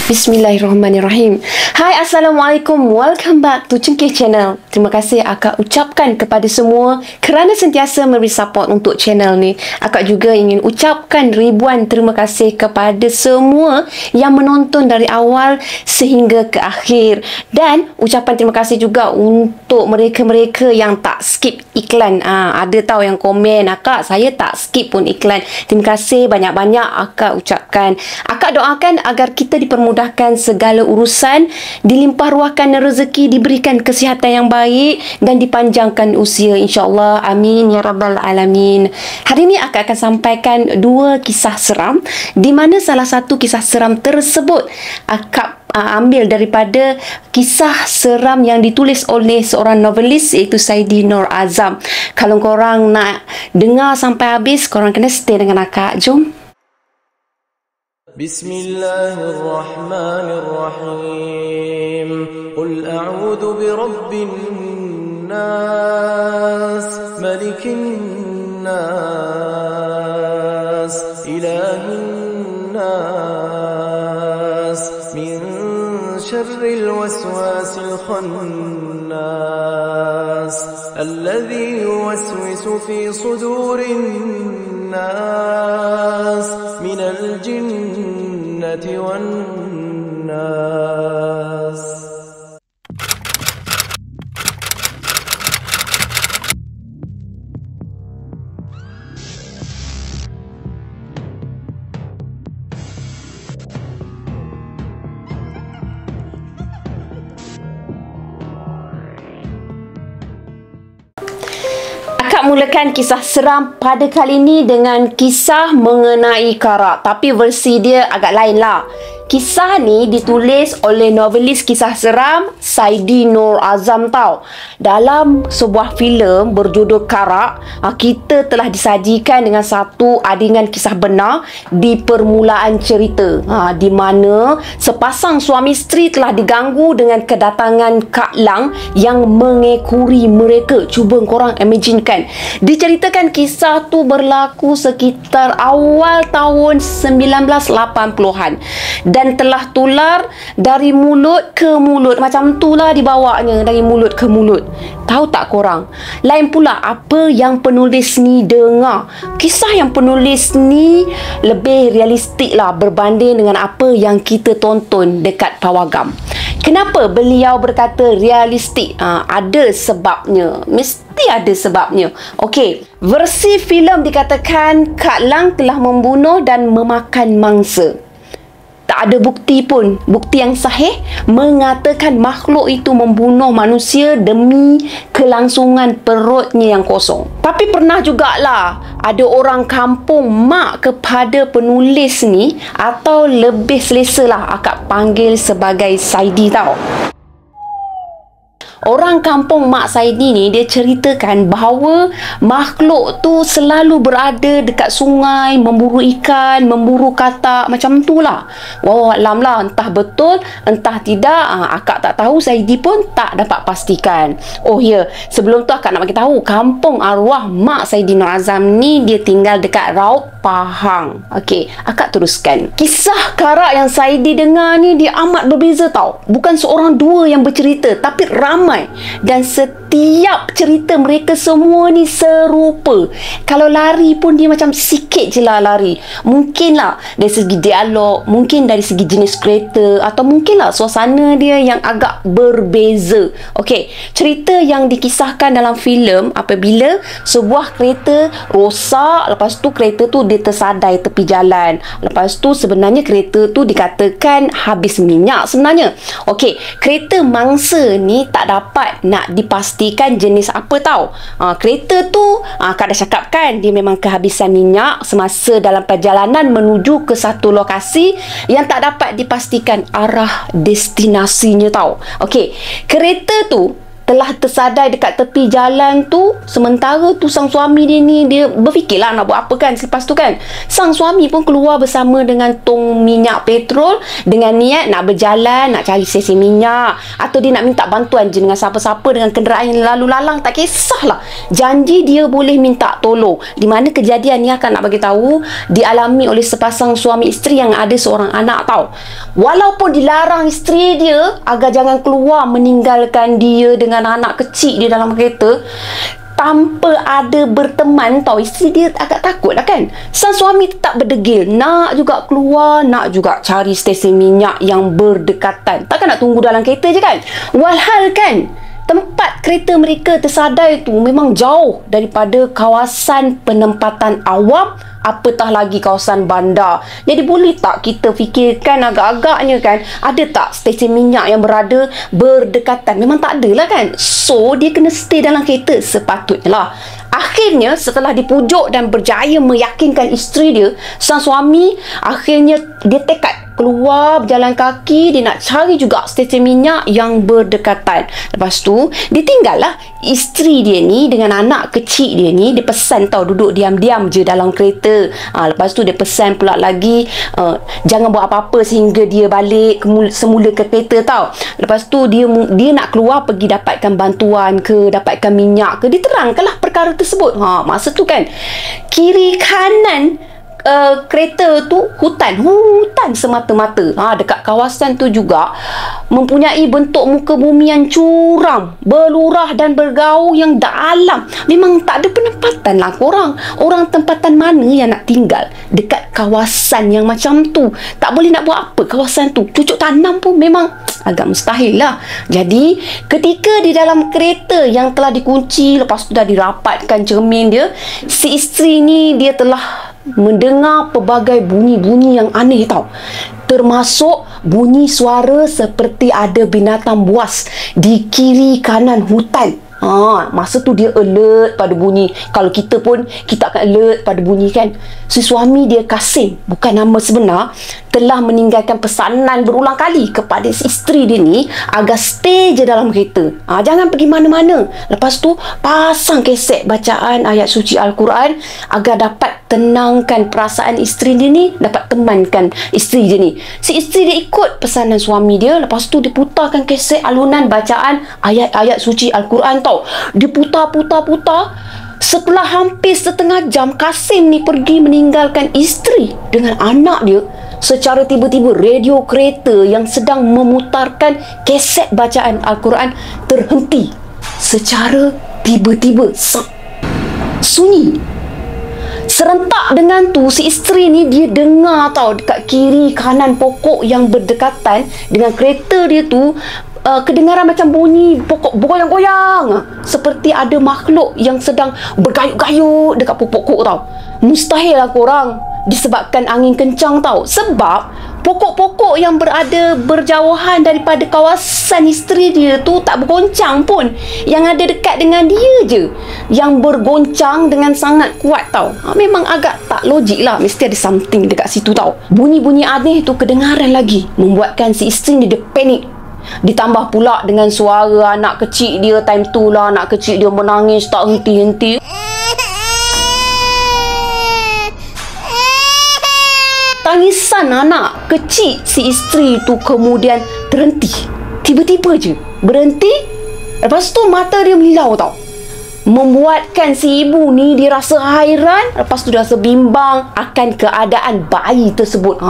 Bismillahirrahmanirrahim. Hai, Assalamualaikum. Welcome back to Cengkeh Channel. Terima kasih akak ucapkan kepada semua kerana sentiasa memberi support untuk channel ni. Akak juga ingin ucapkan ribuan terima kasih kepada semua yang menonton dari awal sehingga ke akhir. Dan ucapan terima kasih juga untuk mereka-mereka yang tak skip iklan. Ada tahu yang komen, akak saya tak skip pun iklan. Terima kasih banyak-banyak akak ucapkan. Akak doakan agar kita dipermudahkan segala urusan, dilimpah ruahkan rezeki, diberikan kesihatan yang baik dan dipanjangkan usia, insya-Allah. Amin ya rabbal alamin. Hari ini akak akan sampaikan dua kisah seram, di mana salah satu kisah seram tersebut akak ambil daripada kisah seram yang ditulis oleh seorang novelis, iaitu Saidi Nur Azam. Kalau korang nak dengar sampai habis, korang kena stay dengan akak. Jom. Bismillahirrahmanirrahim. Qul a'udzu birabbin nas, malikin nas, ilahin nas, min syarril waswasil khannas, alladhi yuwaswisu fi sudurin nas, minal jinnati wan nas. Mulakan kisah seram pada kali ini dengan kisah mengenai karak, tapi versi dia agak lain lah. Kisah ni ditulis oleh novelis kisah seram Saidi Nur Azam tau. Dalam sebuah filem berjudul Karak, kita telah disajikan dengan satu adegan kisah benar di permulaan cerita, di mana sepasang suami isteri telah diganggu dengan kedatangan Kak Lang yang mengekori mereka. Cuba korang imaginekan. Diceritakan kisah tu berlaku sekitar awal tahun 1980-an dan telah tular dari mulut ke mulut. Macam tu lah dibawanya, dari mulut ke mulut. Tahu tak korang? Lain pula apa yang penulis ni dengar. Kisah yang penulis ni lebih realistik lah berbanding dengan apa yang kita tonton dekat Pawagam. Kenapa beliau berkata realistik? Ada sebabnya. Mesti ada sebabnya. Okey, versi filem dikatakan Kak Lang telah membunuh dan memakan mangsa. Tak ada bukti pun, bukti yang sahih mengatakan makhluk itu membunuh manusia demi kelangsungan perutnya yang kosong. Tapi pernah jugalah ada orang kampung mak kepada penulis ni, atau lebih selesa lah akak panggil sebagai Saidi tau. Orang kampung Mak Saidi ni, dia ceritakan bahawa makhluk tu selalu berada dekat sungai, memburu ikan, memburu katak, macam tu lah. Wallahualam lah, entah betul, entah tidak, akak tak tahu, Saidi pun tak dapat pastikan. Oh ya, sebelum tu akak nak bagi tahu, kampung arwah Mak Saidi Nur Azam ni, dia tinggal dekat Raub Pahang. Okey, akak teruskan. Kisah karak yang Saidi dengar ni, dia amat berbeza tau. Bukan seorang dua yang bercerita, tapi ramai. Dan setiap cerita mereka semua ni serupa. Kalau lari pun dia macam sikit je lah lari. Mungkin lah dari segi dialog, mungkin dari segi jenis kereta, atau mungkin lah suasana dia yang agak berbeza. Okey, cerita yang dikisahkan dalam filem apabila sebuah kereta rosak, lepas tu kereta tu dia tersadai tepi jalan. Lepas tu sebenarnya kereta tu dikatakan habis minyak sebenarnya. Okey, kereta mangsa ni tak dapat nak dipastikan jenis apa tau. Kereta tu Kak dah cakap kan, dia memang kehabisan minyak semasa dalam perjalanan menuju ke satu lokasi yang tak dapat dipastikan arah destinasinya tau. Okey, kereta tu telah tersadai dekat tepi jalan tu. Sementara tu sang suami dia ni, dia berfikirlah nak buat apa kan. Selepas tu kan, sang suami pun keluar bersama dengan tong minyak petrol dengan niat nak berjalan, nak cari stesen minyak, atau dia nak minta bantuan je dengan siapa-siapa dengan kenderaan yang lalu lalang, tak kisahlah. Janji dia boleh minta tolong. Di mana kejadian ni akan nak bagi tahu dialami oleh sepasang suami isteri yang ada seorang anak tau. Walaupun dilarang isteri dia agar jangan keluar meninggalkan dia dengan anak kecil dia dalam kereta, tanpa ada berteman tau, isteri dia agak takut lah kan. Sang suami tetap berdegil, nak juga keluar, nak juga cari stesen minyak yang berdekatan. Takkan nak tunggu dalam kereta je kan. Walhal kan, tempat kereta mereka tersadai tu memang jauh daripada kawasan penempatan awam, apatah lagi kawasan bandar. Jadi boleh tak kita fikirkan agak-agaknya kan, ada tak stesen minyak yang berada berdekatan? Memang tak ada lah kan. So dia kena stay dalam kereta sepatutnya lah. Akhirnya setelah dipujuk dan berjaya meyakinkan isteri dia, sang suami akhirnya dia tekad keluar berjalan kaki. Dia nak cari juga stesen minyak yang berdekatan. Lepas tu dia tinggallah isteri dia ni dengan anak kecil dia ni. Dia pesan tau, duduk diam-diam je dalam kereta. Lepas tu dia pesan pula lagi, jangan buat apa-apa sehingga dia balik semula ke kereta tau. Lepas tu dia nak keluar pergi dapatkan bantuan ke, dapatkan minyak ke. Dia terangkanlah perkara tersebut. Masa tu kan, kiri kanan kereta tu hutan semata-mata. Dekat kawasan tu juga mempunyai bentuk muka bumi yang curam, berlurah dan bergaul yang dalam. Memang tak ada penempatan lah korang. Orang tempatan mana yang nak tinggal dekat kawasan yang macam tu? Tak boleh nak buat apa kawasan tu. Cucuk tanam pun memang agak mustahil lah. Jadi ketika di dalam kereta yang telah dikunci, lepas tu dah dirapatkan cermin dia, si isteri ni dia telah mendengar pelbagai bunyi-bunyi yang aneh tau. Termasuk bunyi suara seperti ada binatang buas di kiri kanan hutan. Masa tu dia alert pada bunyi. Kalau kita pun, kita akan alert pada bunyi kan. Si suami dia, Kasim, bukan nama sebenar, telah meninggalkan pesanan berulang kali kepada si isteri dia ni agar stay je dalam kereta. Jangan pergi mana-mana. Lepas tu pasang keset bacaan ayat suci Al-Quran agar dapat tenangkan perasaan isteri dia ni, dapat temankan isteri dia ni. Si isteri dia ikut pesanan suami dia. Lepas tu dia putarkan keset alunan bacaan ayat-ayat suci Al-Quran tau. Dia putar. Setelah hampir setengah jam, Kasim ni pergi meninggalkan isteri dengan anak dia. Secara tiba-tiba radio kereta yang sedang memutarkan keset bacaan Al-Quran terhenti secara tiba-tiba. Sunyi. Serentak dengan tu, si isteri ni dia dengar tau, dekat kiri kanan pokok yang berdekatan dengan kereta dia tu, kedengaran macam bunyi pokok bergoyang-goyang, seperti ada makhluk yang sedang bergayut-gayut dekat pokok-pokok tau. Mustahil lah korang disebabkan angin kencang tau. Sebab pokok-pokok yang berada berjauhan daripada kawasan isteri dia tu tak bergoncang pun. Yang ada dekat dengan dia je yang bergoncang dengan sangat kuat tau. Memang agak tak logik lah. Mesti ada something dekat situ tau. Bunyi-bunyi aneh tu kedengaran lagi, membuatkan si isteri dia panik. Ditambah pula dengan suara anak kecil dia. Time tu lah anak kecil dia menangis tak henti-henti. Tangisan anak kecil si isteri tu kemudian terhenti. Tiba-tiba je berhenti. Lepas tu mata dia melilau tau, membuatkan si ibu ni dia rasa hairan. Lepas tu dia rasa bimbang akan keadaan bayi tersebut.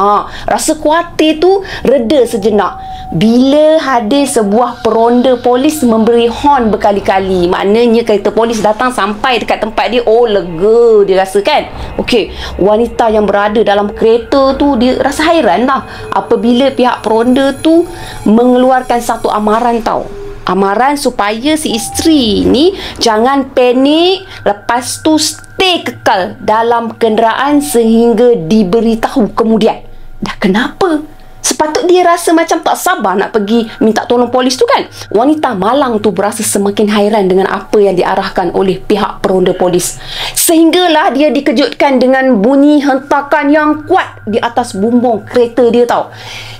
Rasa khawatir tu reda sejenak bila hadir sebuah peronda polis memberi hon berkali-kali. Maknanya kereta polis datang sampai dekat tempat dia. Oh, lega dia rasa kan. Okey, wanita yang berada dalam kereta tu dia rasa hairan lah apabila pihak peronda tu mengeluarkan satu amaran tau. Amaran supaya si isteri ni jangan panik. Lepas tu stay kekal dalam kenderaan sehingga diberitahu kemudian. Dah kenapa? Sepatut dia rasa macam tak sabar nak pergi minta tolong polis tu kan. Wanita malang tu berasa semakin hairan dengan apa yang diarahkan oleh pihak peronda polis. Sehinggalah dia dikejutkan dengan bunyi hentakan yang kuat di atas bumbung kereta dia tau.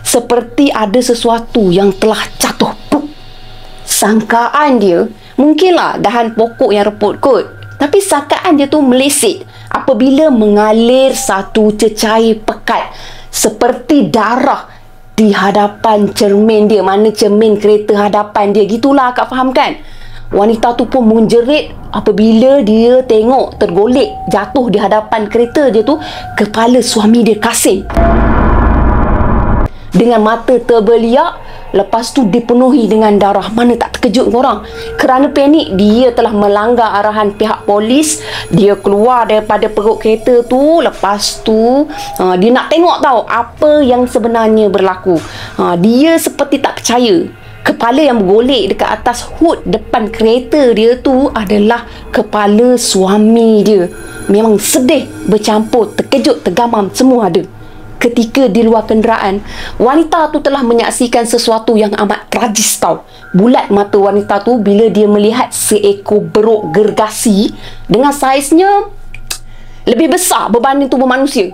Seperti ada sesuatu yang telah jatuh. Sangkaan dia, mungkinlah dahan pokok yang reput kot. Tapi sangkaan dia tu meleset apabila mengalir satu cecair pekat seperti darah di hadapan cermin dia. Mana cermin kereta hadapan dia. Gitulah akak faham kan? Wanita tu pun menjerit apabila dia tengok tergolek jatuh di hadapan kereta dia tu kepala suami dia, Kasim. Dengan mata terbeliak, lepas tu dipenuhi dengan darah. Mana tak terkejut korang? Kerana panik, dia telah melanggar arahan pihak polis. Dia keluar daripada perut kereta tu. Lepas tu dia nak tengok tahu apa yang sebenarnya berlaku. Dia seperti tak percaya. Kepala yang bergolek dekat atas hood depan kereta dia tu adalah kepala suami dia. Memang sedih, bercampur, terkejut, tergamam, semua ada. Ketika di luar kenderaan, wanita tu telah menyaksikan sesuatu yang amat tragis tau. Bulat mata wanita tu bila dia melihat seekor beruk gergasi dengan saiznya lebih besar berbanding tubuh manusia.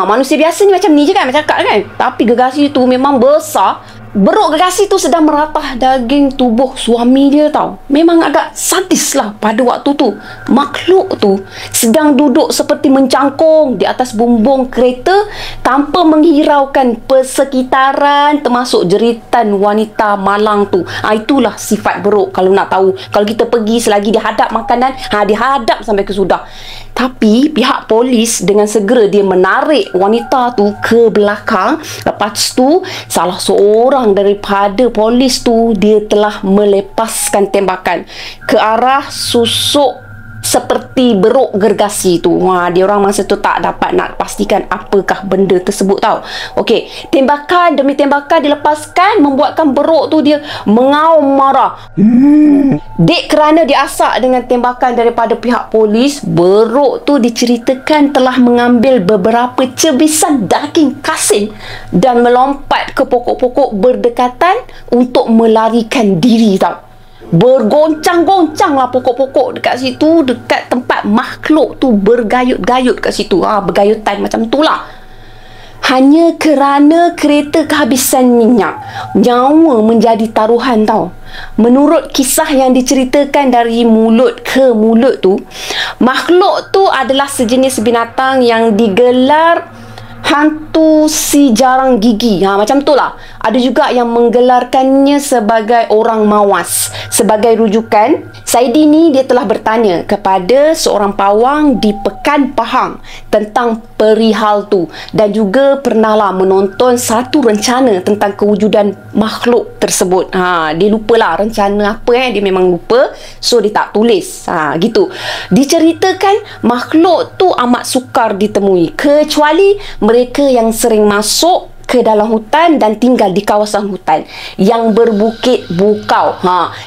Manusia biasa ni macam ni je kan, macam cakap kan. Tapi gergasi tu memang besar. Beruk gergasi tu sedang meratah daging tubuh suami dia tau. Memang agak sadis lah pada waktu tu. Makhluk tu sedang duduk seperti mencangkung di atas bumbung kereta tanpa menghiraukan persekitaran, termasuk jeritan wanita malang tu. Itulah sifat beruk kalau nak tahu. Kalau kita pergi selagi dia hadap makanan, dia hadap sampai ke sudah. Tapi pihak polis dengan segera dia menarik wanita tu ke belakang. Lepas tu salah seorang daripada polis tu dia telah melepaskan tembakan ke arah susuk seperti beruk gergasi tu. Dia orang masa tu tak dapat nak pastikan apakah benda tersebut tau. Okey, tembakan demi tembakan dilepaskan membuatkan beruk tu dia mengaum marah. Dek kerana diasak dengan tembakan daripada pihak polis, beruk tu diceritakan telah mengambil beberapa cebisan daging Kasim dan melompat ke pokok-pokok berdekatan untuk melarikan diri tau. Bergoncang-goncang lah pokok-pokok dekat situ, dekat tempat makhluk tu bergayut-gayut kat situ. Bergayutan macam tu lah. Hanya kerana kereta kehabisan minyak, nyawa menjadi taruhan tau. Menurut kisah yang diceritakan dari mulut ke mulut tu, makhluk tu adalah sejenis binatang yang digelar hantu si jarang gigi. Macam tu lah. Ada juga yang menggelarkannya sebagai orang mawas. Sebagai rujukan, Saidi ni dia telah bertanya kepada seorang pawang di Pekan Pahang tentang perihal tu. Dan juga pernahlah menonton satu rencana tentang kewujudan makhluk tersebut. Dia lupalah rencana apa dia memang lupa. So dia tak tulis. Gitu. Diceritakan makhluk tu amat sukar ditemui. Kecuali mereka yang sering masuk ke dalam hutan dan tinggal di kawasan hutan yang berbukit bukau.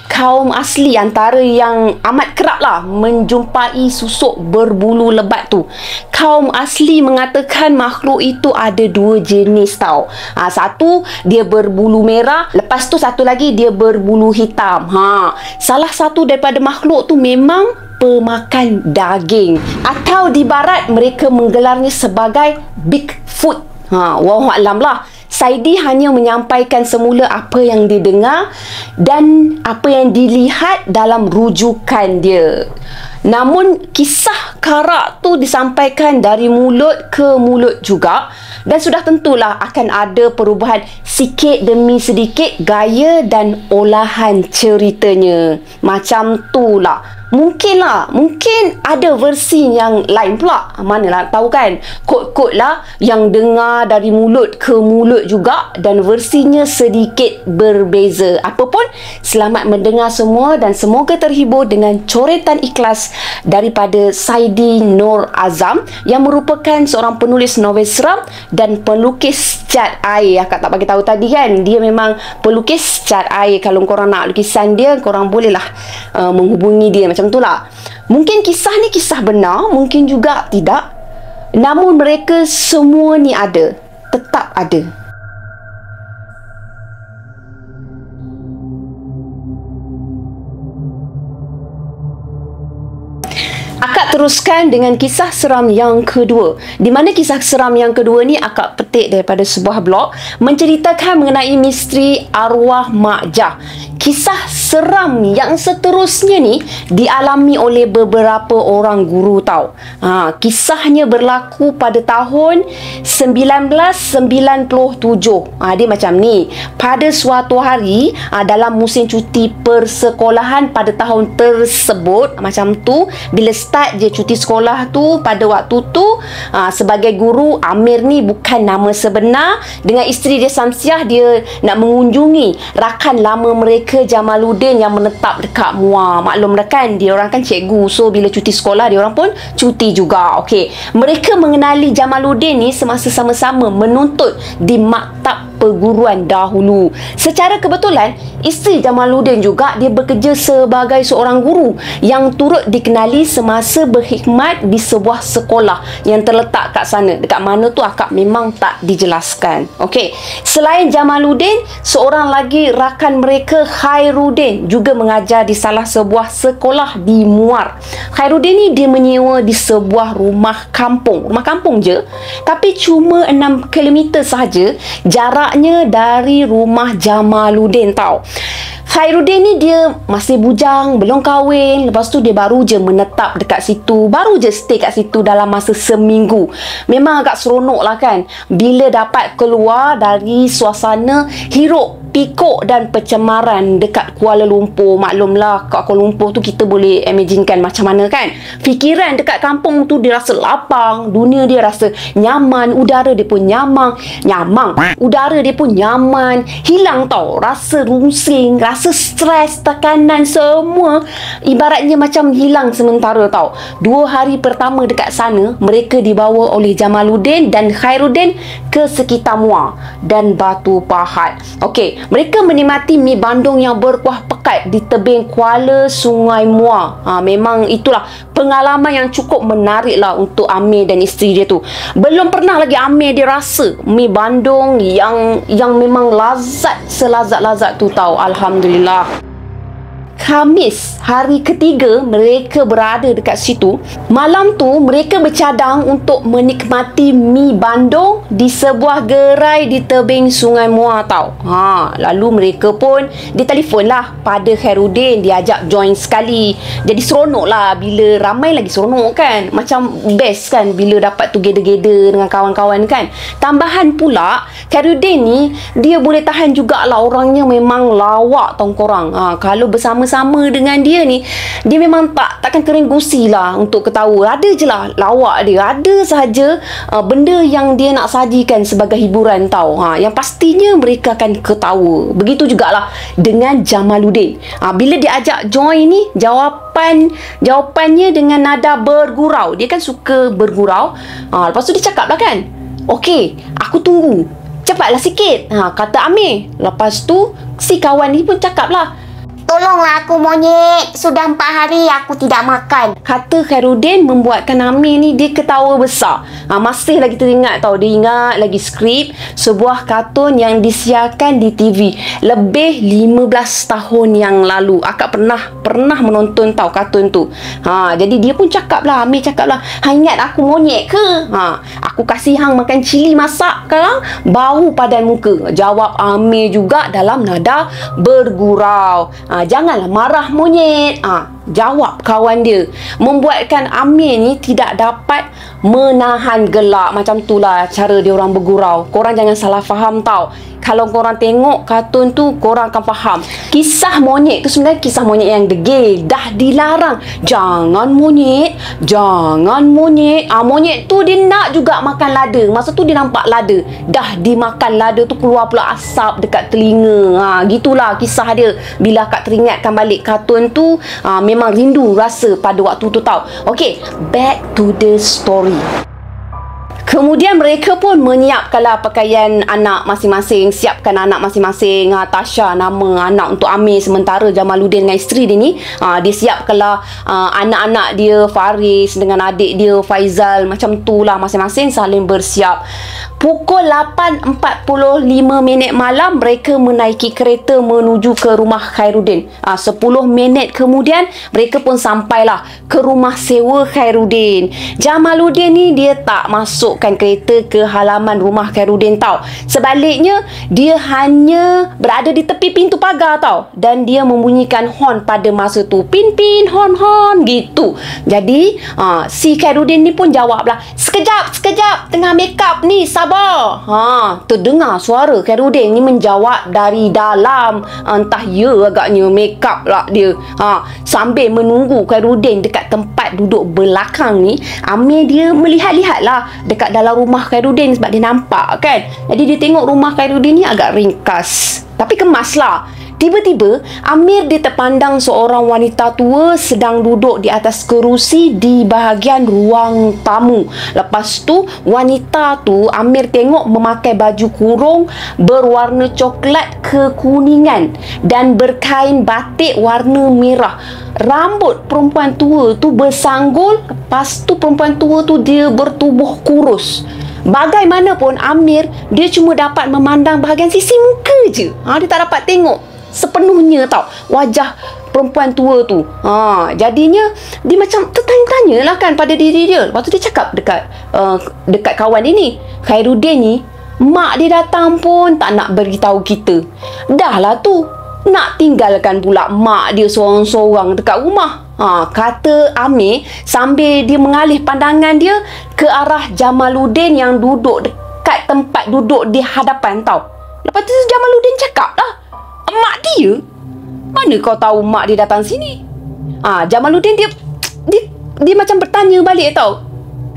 Kaum asli antara yang amat kerap lah menjumpai susuk berbulu lebat tu. Kaum asli mengatakan makhluk itu ada dua jenis tau. Satu dia berbulu merah, lepas tu satu lagi dia berbulu hitam. Salah satu daripada makhluk tu memang pemakan daging, atau di barat mereka menggelarnya sebagai Bigfoot. Wallahualam lah. Saidi hanya menyampaikan semula apa yang didengar dan apa yang dilihat dalam rujukan dia. Namun kisah karak tu disampaikan dari mulut ke mulut juga, dan sudah tentulah akan ada perubahan sikit demi sedikit gaya dan olahan ceritanya. Macam tu lah. Mungkin ada versi yang lain pula. Manalah tahu kan. Kod-kod lah yang dengar dari mulut ke mulut juga, dan versinya sedikit berbeza. Apapun, selamat mendengar semua dan semoga terhibur dengan coretan ikhlas daripada Saidi Nur Azam yang merupakan seorang penulis novel seram dan pelukis cat air. Akak tak bagi tahu tadi kan, dia memang pelukis cat air. Kalau korang nak lukisan dia, korang bolehlah menghubungi dia. Macam tu lah. Mungkin kisah ni kisah benar, mungkin juga tidak. Namun mereka semua ni ada, tetap ada. Akak teruskan dengan kisah seram yang kedua. Di mana kisah seram yang kedua ni akak petik daripada sebuah blog menceritakan mengenai misteri arwah Mak Jah. Kisah seram yang seterusnya ni dialami oleh beberapa orang guru tau. Kisahnya berlaku pada tahun 1997. Dia macam ni. Pada suatu hari dalam musim cuti persekolahan pada tahun tersebut, macam tu, bila start je cuti sekolah tu, pada waktu tu sebagai guru, Amir ni bukan nama sebenar. Dengan isteri dia Samsiah, dia nak mengunjungi rakan lama mereka Jamaluddin yang menetap dekat Muar. Maklumlah kan, dia orang kan cikgu, so bila cuti sekolah dia orang pun cuti juga. Okey, mereka mengenali Jamaluddin ni semasa sama-sama menuntut di maktab perguruan dahulu. Secara kebetulan, isteri Jamaluddin juga dia bekerja sebagai seorang guru yang turut dikenali semasa berkhidmat di sebuah sekolah yang terletak kat sana. Dekat mana tu akak memang tak dijelaskan. Okey, selain Jamaluddin, seorang lagi rakan mereka, Khairuddin, juga mengajar di salah sebuah sekolah di Muar. Khairuddin ni dia menyewa di sebuah rumah kampung je, tapi cuma 6 km sahaja jaraknya dari rumah Jamaluddin tau. Khairuddin ni dia masih bujang, belum kahwin. Lepas tu dia baru je menetap dekat situ, baru je stay kat situ dalam masa seminggu. Memang agak seronok lah kan, bila dapat keluar dari suasana hiruk pikuk dan pencemaran dekat Kuala Lumpur. Maklumlah, kat Kuala Lumpur tu kita boleh imaginekan macam mana kan. Fikiran dekat kampung tu dia rasa lapang, dunia dia rasa nyaman, udara dia pun udara dia pun nyaman. Hilang tau rasa rungsing, rasa stres, tekanan semua ibaratnya macam hilang sementara tau. 2 hari pertama dekat sana, mereka dibawa oleh Jamaluddin dan Khairuddin ke sekitar Muar dan Batu Pahat. Okey, mereka menikmati mi bandung yang berkuah pekat di tebing kuala Sungai Muar. Memang itulah pengalaman yang cukup menarik lah untuk Amir dan isteri dia tu. Belum pernah lagi Amir dia rasa mi bandung yang memang lazat selazat-lazat tu tau. Alhamdulillah. Khamis, hari ketiga mereka berada dekat situ. Malam tu mereka bercadang untuk menikmati mi bandung di sebuah gerai di tebing Sungai Muar tau. Lalu mereka pun ditelefon lah pada Khairuddin, diajak join sekali. Jadi seronok lah, bila ramai lagi seronok kan. Macam best kan bila dapat together-together dengan kawan-kawan kan. Tambahan pula, Khairuddin ni dia boleh tahan jugalah, orangnya memang lawak tau korang. Kalau bersama-sama dengan dia ni, dia memang takkan kering gusi lah untuk ketawa. Ada je lah lawak dia, ada sahaja benda yang dia nak sajikan sebagai hiburan tau. Yang pastinya mereka akan ketawa. Begitu jugalah dengan Jamaluddin. Bila dia ajak join ni, jawapannya dengan nada bergurau. Dia kan suka bergurau. Lepas tu dia cakap lah kan, okey, aku tunggu, cepatlah sikit, kata Amir. Lepas tu si kawan ni pun cakap lah, tolonglah aku monyet, sudah 4 hari aku tidak makan, kata Khairuddin. Membuatkan Amir ni dia ketawa besar. Masih lagi teringat tau, dia ingat lagi skrip sebuah kartun yang disiarkan di TV lebih 15 tahun yang lalu. Akak pernah menonton tau kartun tu. Jadi dia pun cakap lah, Amir cakap lah, ingat aku monyet ke? Aku kasih hang makan cili masak sekarang, bau padan muka, jawab Amir juga dalam nada bergurau. Janganlah marah monyet, jawab kawan dia. Membuatkan Amir ni tidak dapat menahan gelak. Macam itulah cara dia orang bergurau. Korang jangan salah faham tau. Kalau korang tengok kartun tu, korang akan faham. Kisah monyet tu sebenarnya kisah monyet yang degil. Dah dilarang, jangan monyet, jangan monyet. Monyet tu dia nak juga makan lada. Masa tu dia nampak lada, dah dimakan lada tu, keluar pula asap dekat telinga. Gitulah kisah dia. Bila akak teringatkan balik kartun tu, memang rindu rasa pada waktu tu tau. Okay, back to the story. Kemudian mereka pun menyiapkanlah pakaian anak masing-masing. Siapkan anak masing-masing. Tasha nama anak untuk Amir, sementara Jamaluddin dengan isteri dia ni, dia siapkanlah anak-anak dia, Faris dengan adik dia Faizal. Macam tu lah, masing-masing saling bersiap. Pukul 8.45 malam mereka menaiki kereta menuju ke rumah Khairuddin. 10 minit kemudian mereka pun sampailah ke rumah sewa Khairuddin. Jamaluddin ni dia tak masukkan kereta ke halaman rumah Khairuddin tau. Sebaliknya dia hanya berada di tepi pintu pagar tau. Dan dia membunyikan horn pada masa tu. Pin pin horn horn gitu. Jadi si Khairuddin ni pun jawablah, sekejap tengah make up ni, sabar. Terdengar suara Khairuddin ni menjawab dari dalam. Entah ya agaknya make up lah dia. Sambil menunggu Khairuddin dekat tempat duduk belakang ni, Amir dia melihat-lihat lah dekat dalam rumah Khairuddin sebab dia nampak kan. Jadi dia tengok rumah Khairuddin ni agak ringkas tapi kemas lah. Tiba-tiba Amir dia terpandang seorang wanita tua sedang duduk di atas kerusi di bahagian ruang tamu. Lepas tu wanita tu Amir tengok memakai baju kurung berwarna coklat kekuningan dan berkain batik warna merah. Rambut perempuan tua tu bersanggul. Lepas tu perempuan tua tu dia bertubuh kurus. Bagaimanapun Amir dia cuma dapat memandang bahagian sisi muka je. Dia tak dapat tengok sepenuhnya tau wajah perempuan tua tu. Jadinya dia macam tertanya-tanya lah kan pada diri dia. Lepas tu dia cakap dekat kawan dia ni, Khairuddin ni, mak dia datang pun tak nak beritahu kita. Dah lah tu nak tinggalkan pula mak dia seorang-seorang dekat rumah. Kata Amir sambil dia mengalih pandangan dia ke arah Jamaluddin yang duduk dekat tempat duduk di hadapan tau. Lepas tu Jamaluddin cakap lah, mak dia? Mana kau tahu mak dia datang sini? Jamaluddin dia macam bertanya balik tau.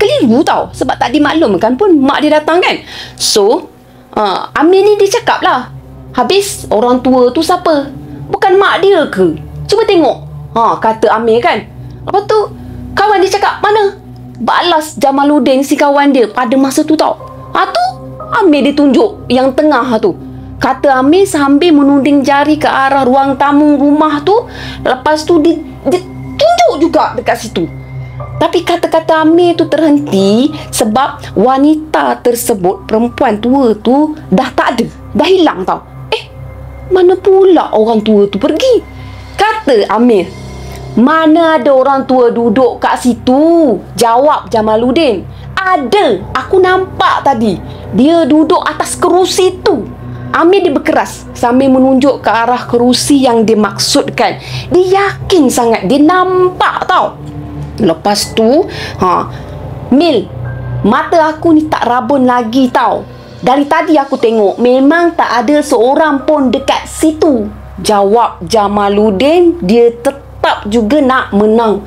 Keliru tau sebab tak dimaklumkan pun mak dia datang kan. So Amir ni dia cakap lah, habis orang tua tu siapa? Bukan mak dia ke? Cuba tengok. Kata Amir kan. Lepas tu kawan dia cakap, mana? Balas Jamaluddin si kawan dia pada masa tu tau. Tu Amir dia tunjuk yang tengah tu. Kata Amir sambil menuding jari ke arah ruang tamu rumah tu. Lepas tu dia tunjuk juga dekat situ. Tapi kata-kata Amir tu terhenti sebab wanita tersebut, perempuan tua tu dah tak ada. Dah hilang tau. Mana pula orang tua tu pergi? Kata Amir, mana ada orang tua duduk kat situ? Jawab Jamaluddin. Ada, aku nampak tadi. Dia duduk atas kerusi tu. Amir dia berkeras sambil menunjuk ke arah kerusi yang dimaksudkan. Dia yakin sangat dia nampak tau. Lepas tu Mil, mata aku ni tak rabun lagi tau. Dari tadi aku tengok memang tak ada seorang pun dekat situ. Jawab Jamaluddin. Dia tetap juga nak menang.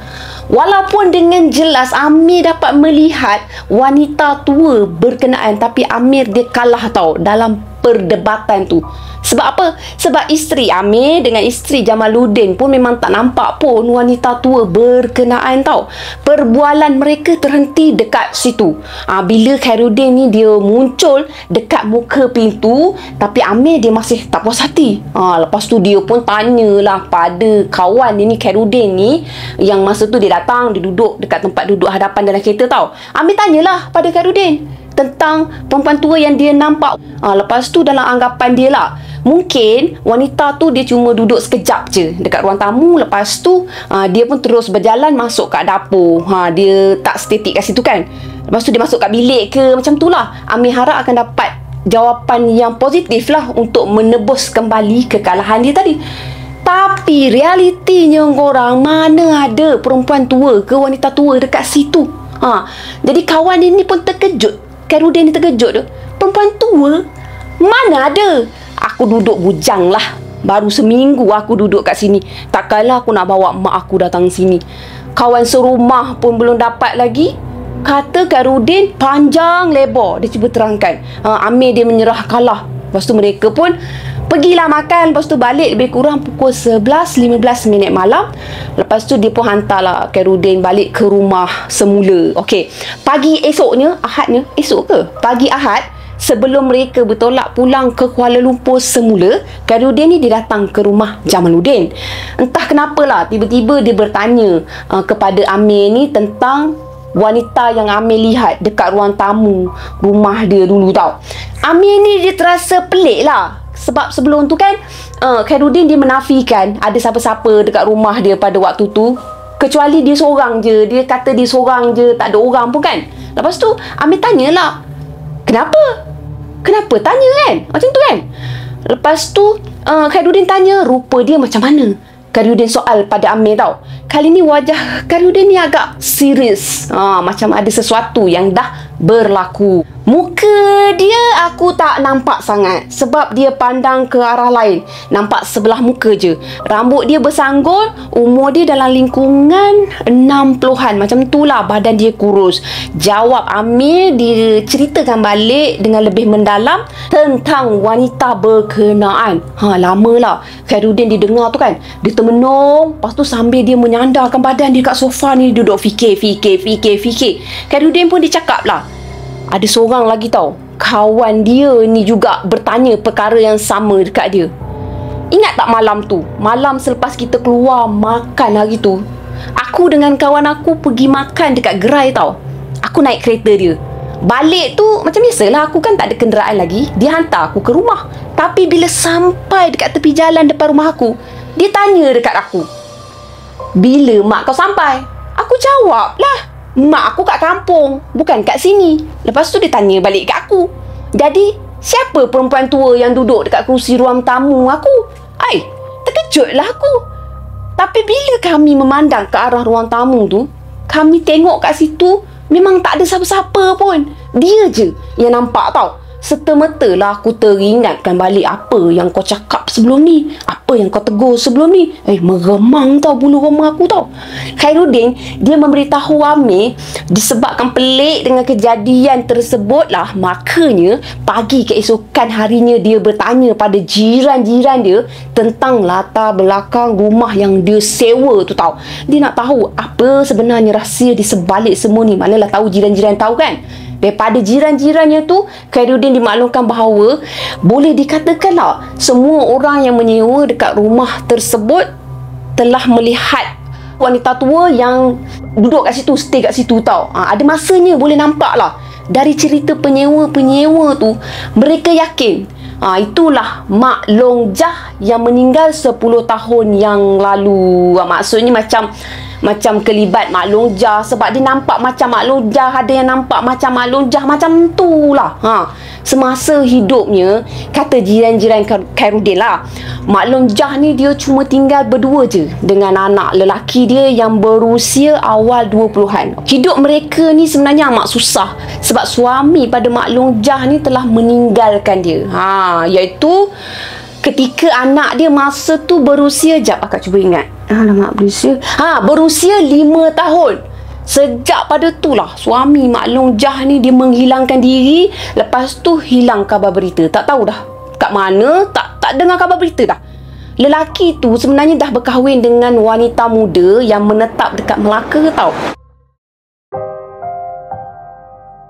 Walaupun dengan jelas Amir dapat melihat wanita tua berkenaan, tapi Amir dia kalah tau dalam perdebatan tu. Sebab apa? Sebab isteri Amir dengan isteri Jamaluddin pun memang tak nampak pun wanita tua berkenaan tau. Perbualan mereka terhenti dekat situ. Bila Khairuddin ni dia muncul dekat muka pintu, tapi Amir dia masih tak puas hati. Lepas tu dia pun tanyalah pada kawan dia ni, Khairuddin ni, yang masa tu dia datang, dia duduk dekat tempat duduk hadapan dalam kereta tau. Amir tanyalah pada Khairuddin tentang perempuan tua yang dia nampak. Lepas tu dalam anggapan dia lah, mungkin wanita tu dia cuma duduk sekejap je dekat ruang tamu. Lepas tu dia pun terus berjalan masuk kat dapur. Dia tak statik kat situ kan. Lepas tu dia masuk kat bilik ke, macam tu lah. Amir harap akan dapat jawapan yang positif lah untuk menebus kembali kekalahan dia tadi. Tapi realitinya korang, mana ada perempuan tua ke wanita tua dekat situ. Jadi kawan dia ni pun terkejut. Khairuddin ni terkejut tu. Perempuan tua? Mana ada? Aku duduk bujang lah. Baru seminggu aku duduk kat sini. Takkanlah aku nak bawa mak aku datang sini. Kawan serumah pun belum dapat lagi. Kata Khairuddin panjang lebar. Dia cuba terangkan. Amir dia menyerah kalah. Lepas tu mereka pun pergilah makan. Lepas tu balik lebih kurang pukul 11.15 malam. Lepas tu dia pun hantarlah Khairuddin balik ke rumah semula. Okey, pagi esoknya, Ahadnya, esok ke? Pagi Ahad, sebelum mereka bertolak pulang ke Kuala Lumpur semula, Khairuddin ni dia datang ke rumah Jamaluddin. Entah kenapalah tiba-tiba dia bertanya kepada Amir ni tentang wanita yang Amir lihat dekat ruang tamu rumah dia dulu tau. Amir ni dia terasa pelik lah. Sebab sebelum tu kan Khairuddin dia menafikan ada siapa-siapa dekat rumah dia pada waktu tu, kecuali dia seorang je. Dia kata dia seorang je, tak ada orang pun kan. Lepas tu Amir tanyalah, kenapa? Kenapa? Tanya kan, macam tu kan. Lepas tu Khairuddin tanya rupa dia macam mana. Khairuddin soal pada Amir tau. Kali ni wajah Khairuddin ni agak serius, macam ada sesuatu yang dah berlaku. Muka dia aku tak nampak sangat, sebab dia pandang ke arah lain. Nampak sebelah muka je. Rambut dia bersanggul. Umur dia dalam lingkungan 60-an. Macam tu lah, badan dia kurus. Jawab Amir, dia ceritakan balik dengan lebih mendalam tentang wanita berkenaan. Lama lah Khairuddin dia dengar tu kan. Dia termenung. Lepas tu sambil dia menyandarkan badan dia kat sofa ni, duduk fikir. Khairuddin pun dia cakap lah, ada seorang lagi tau, kawan dia ni juga bertanya perkara yang sama dekat dia. Ingat tak malam tu? Malam selepas kita keluar makan hari tu, aku dengan kawan aku pergi makan dekat gerai tau. Aku naik kereta dia. Balik tu macam biasalah, aku kan tak ada kenderaan lagi. Dia hantar aku ke rumah. Tapi bila sampai dekat tepi jalan depan rumah aku, dia tanya dekat aku, bila mak kau sampai? Aku jawab lah, mak aku kat kampung, bukan kat sini. Lepas tu dia tanya balik kat aku, jadi siapa perempuan tua yang duduk dekat kerusi ruang tamu aku? Terkejutlah aku. Tapi bila kami memandang ke arah ruang tamu tu, kami tengok kat situ memang tak ada siapa-siapa pun. Dia je yang nampak tau. Serta-merta lah aku teringatkan balik apa yang kau cakap sebelum ni, apa yang kau tegur sebelum ni. Meremang tau bulu roma aku tau. Khairuddin dia memberitahu Amir, disebabkan pelik dengan kejadian tersebut lah, makanya pagi keesokan harinya dia bertanya pada jiran-jiran dia tentang latar belakang rumah yang dia sewa tu tau. Dia nak tahu apa sebenarnya rahsia di sebalik semua ni. Manalah tahu jiran-jiran tahu kan. Daripada jiran-jirannya tu, Khairuddin dimaklumkan bahawa boleh dikatakan lah, semua orang yang menyewa dekat rumah tersebut telah melihat wanita tua yang duduk kat situ, stay kat situ tau. Ada masanya boleh nampak lah. Dari cerita penyewa-penyewa tu, mereka yakin itulah Mak Long Jah yang meninggal 10 tahun yang lalu. Maksudnya macam kelibat Mak Long Jah, sebab dia nampak macam Mak Long Jah, ada yang nampak macam Mak Long Jah, macam tu lah. Semasa hidupnya, kata jiran-jiran Khairuddin lah, Mak Long Jah ni dia cuma tinggal berdua je dengan anak lelaki dia yang berusia awal 20-an. Hidup mereka ni sebenarnya amat susah, sebab suami pada Mak Long Jah ni telah meninggalkan dia. Iaitu ketika anak dia masa tu berusia, akak cuba ingat. Alamak, berusia 5 tahun. Sejak pada tu lah suami Mak Long Jah ni dia menghilangkan diri. Lepas tu hilang kabar berita. Tak tahu dah kat mana, tak dengar kabar berita dah. Lelaki tu sebenarnya dah berkahwin dengan wanita muda yang menetap dekat Melaka tau.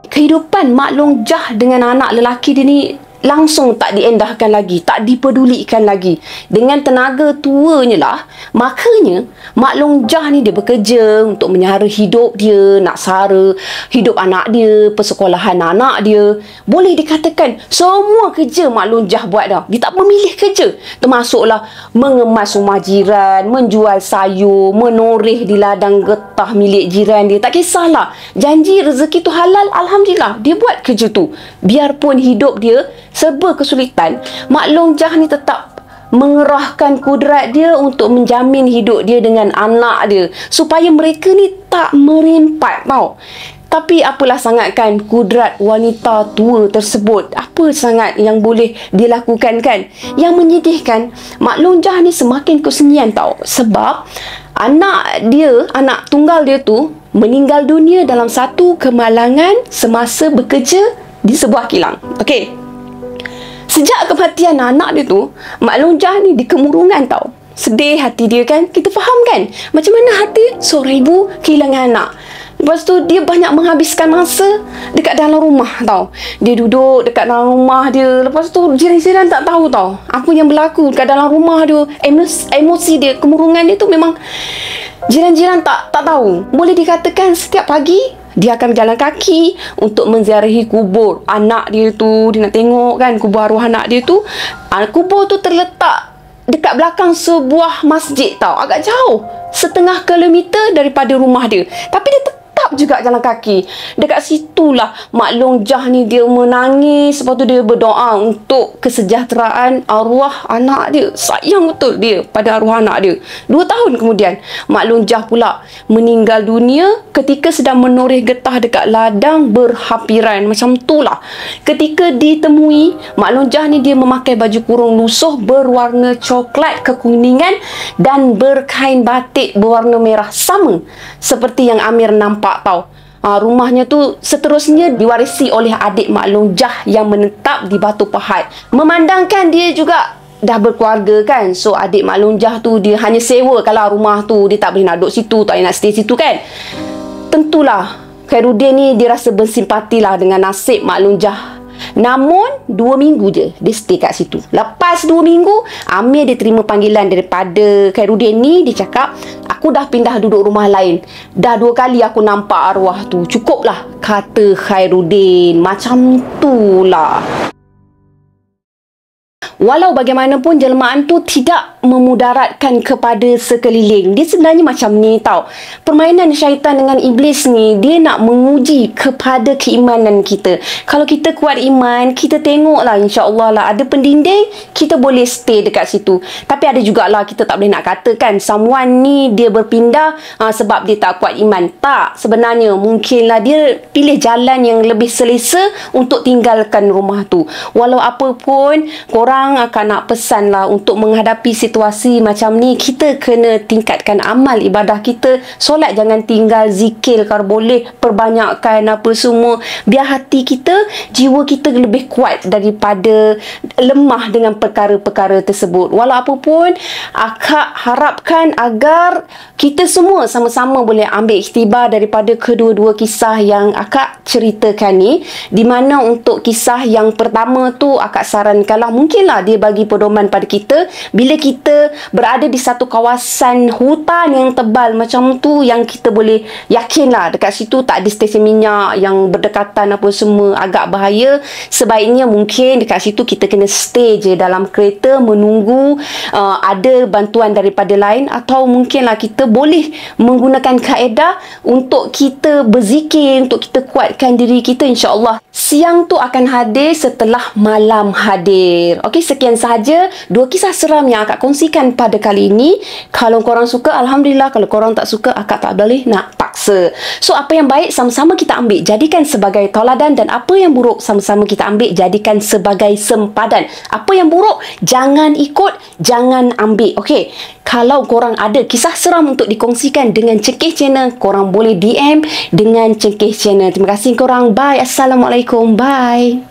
Kehidupan Mak Long Jah dengan anak lelaki dia ni langsung tak diendahkan lagi, tak dipedulikan lagi. Dengan tenaga tuanya lah, makanya Mak Long Jah ni dia bekerja untuk menyara hidup dia, nak sara hidup anak dia, persekolahan anak dia. Boleh dikatakan semua kerja Mak Long Jah buat dah. Dia tak memilih kerja, termasuklah mengemas rumah jiran, menjual sayur, menoreh di ladang getah milik jiran dia. Tak kisahlah, janji rezeki tu halal, alhamdulillah dia buat kerja tu. Biarpun hidup dia serba kesulitan, Mak Long Jah ni tetap mengerahkan kudrat dia untuk menjamin hidup dia dengan anak dia, supaya mereka ni tak merimpat tau. Tapi apalah sangat kan kudrat wanita tua tersebut, apa sangat yang boleh dilakukan kan. Yang menyedihkan, Mak Long Jah ni semakin kesunyian tau, sebab anak tunggal dia tu meninggal dunia dalam satu kemalangan semasa bekerja di sebuah kilang. Okey, sejak kematian anak dia tu, Mak Long Jah ni di kemurungan tau. Sedih hati dia kan. Kita faham kan macam mana hati seorang ibu kehilangan anak. Lepas tu dia banyak menghabiskan masa dekat dalam rumah tau. Dia duduk dekat dalam rumah dia. Lepas tu jiran-jiran tak tahu tau apa yang berlaku dekat dalam rumah dia. Emosi dia, kemurungan dia tu memang jiran-jiran tak tahu. Boleh dikatakan setiap pagi Dia akan berjalan kaki untuk menziarahi kubur anak dia tu. Dia nak tengok kan kubur arwah anak dia tu. Kubur tu terletak dekat belakang sebuah masjid tau. Agak jauh. 0.5 kilometer daripada rumah dia. Tapi dia tetap juga jalan kaki. Dekat situlah Mak Long Jah ni dia menangis. Lepas tu dia berdoa untuk kesejahteraan arwah anak dia. Sayang betul dia pada arwah anak dia. 2 tahun kemudian Mak Long Jah pula meninggal dunia ketika sedang menoreh getah dekat ladang berhampiran. Macam tu lah. Ketika ditemui, Mak Long Jah ni dia memakai baju kurung lusuh berwarna coklat kekuningan dan berkain batik berwarna merah, sama seperti yang Amir nampak tau. Rumahnya tu seterusnya diwarisi oleh adik Mak Long Jah yang menetap di Batu Pahat. Memandangkan dia juga dah berkeluarga kan. So adik Mak Long Jah tu dia hanya sewa kalau rumah tu. Dia tak boleh nak duduk situ, tak boleh nak stay situ kan. Tentulah Khairuddin ni dia rasa bersimpatilah dengan nasib Mak Long Jah. Namun 2 minggu je dia stay kat situ. Lepas 2 minggu, Amir dia terima panggilan daripada Khairuddin ni. Dia cakap, aku dah pindah duduk rumah lain. Dah 2 kali aku nampak arwah tu. Cukuplah, kata Khairuddin. Macam tu lah. Walau bagaimanapun jelmaan tu tidak memudaratkan kepada sekeliling. Dia sebenarnya macam ni tau. Permainan syaitan dengan iblis ni, dia nak menguji kepada keimanan kita. Kalau kita kuat iman, kita tengoklah insya-Allah lah ada pendinding, kita boleh stay dekat situ. Tapi ada jugalah kita tak boleh nak katakan someone ni dia berpindah sebab dia tak kuat iman. Tak, sebenarnya mungkinlah dia pilih jalan yang lebih selesa untuk tinggalkan rumah tu. Walau apa pun, korang akan nak pesan lah untuk menghadapi situasi macam ni, kita kena tingkatkan amal ibadah kita. Solat jangan tinggal, zikir kalau boleh perbanyakkan apa semua, biar hati kita, jiwa kita lebih kuat daripada lemah dengan perkara-perkara tersebut. Walau apa pun, akak harapkan agar kita semua sama-sama boleh ambil iktibar daripada kedua-dua kisah yang akak ceritakan ni. Di mana untuk kisah yang pertama tu, akak sarankanlah mungkinlah dia bagi pedoman pada kita. Bila kita berada di satu kawasan hutan yang tebal macam tu, yang kita boleh yakinlah dekat situ tak ada stesen minyak yang berdekatan apa semua, agak bahaya. Sebaiknya mungkin dekat situ kita kena stay je dalam kereta menunggu ada bantuan daripada lain. Atau mungkinlah kita boleh menggunakan kaedah untuk kita berzikir, untuk kita kuatkan diri kita. InsyaAllah siang tu akan hadir setelah malam hadir. Okey, sekian sahaja 2 kisah seram yang akak kongsikan pada kali ini. Kalau korang suka, Alhamdulillah. Kalau korang tak suka, akak tak boleh nak paksa. So, apa yang baik sama-sama kita ambil, jadikan sebagai tauladan. Dan apa yang buruk sama-sama kita ambil, jadikan sebagai sempadan. Apa yang buruk, jangan ikut, jangan ambil. Okey, kalau korang ada kisah seram untuk dikongsikan dengan Cengkeh Channel, korang boleh DM dengan Cengkeh Channel. Terima kasih korang. Bye. Assalamualaikum. Bye.